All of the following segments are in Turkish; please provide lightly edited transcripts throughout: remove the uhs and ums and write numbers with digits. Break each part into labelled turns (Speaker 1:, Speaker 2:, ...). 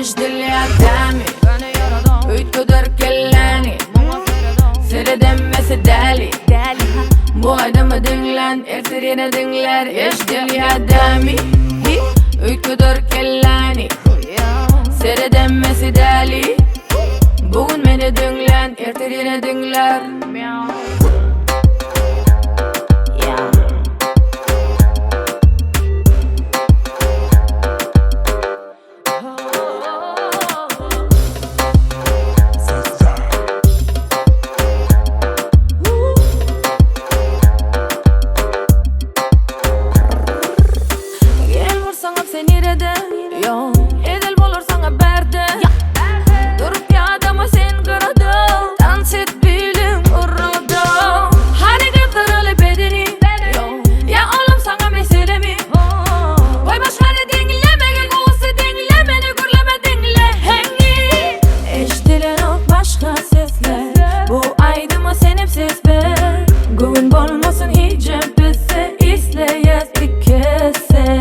Speaker 1: ايش دلي قدامي ويتقدر كلاني سر دمس الدالي Bu adamı dinlen, ertirine dinler. Eş deli adami uykudur kellani Sere demmesi dali Bugün beni dinlen, ertirine dinler. Edel bolur sana berde Durup ya adamı sen kıradın Dans et bilin uğradın Hani kıptaralı bedeni Ya oğlum sana mesele mi Vay başkanı dinleme Gel olsa dinleme Ne gürleme dinle Hengi Eştilen o başka sesler Bu aydıma sen hep ses ver Gün bolmasın hiç bize İsleyez bir kese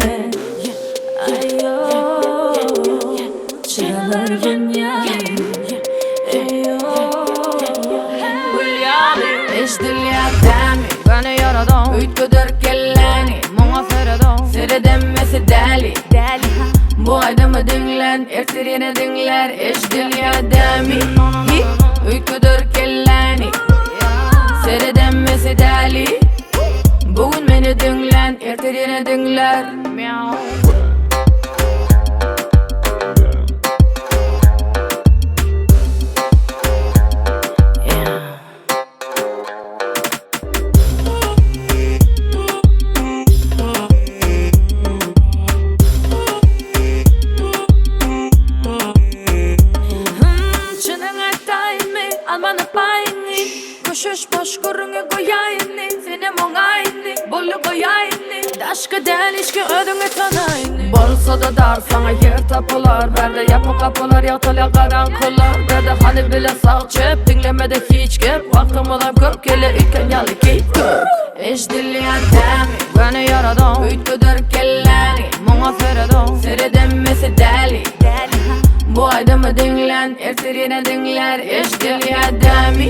Speaker 1: ايش دلي قدامي وانا يردون ويتقدر كلاني مو فردون سر دمس الدالي Bu adamı dinlen, ertirine dinler. Eş deli adami uykudur kellani Sere demmesi dali Bugün beni dinlen, ertirine dinler. Almanı payını Koşuş boş korunu koyayını Seni monayını Bolu koyayını Daşka del işki ödünü tanayını Bolsa da dar sana yer tapılar Berde yapı kapılar yatala karankular Berde hani bile sağ çöp Dinlemede hiç gep Vaktim olan kök Kele ülken yalı keyip kök Eş dili adami Bana yaradon Uytkudur kellani Mona feradon Sere demmesi deli Bu adamı dinlen, ertirine dinler. Eş deli adami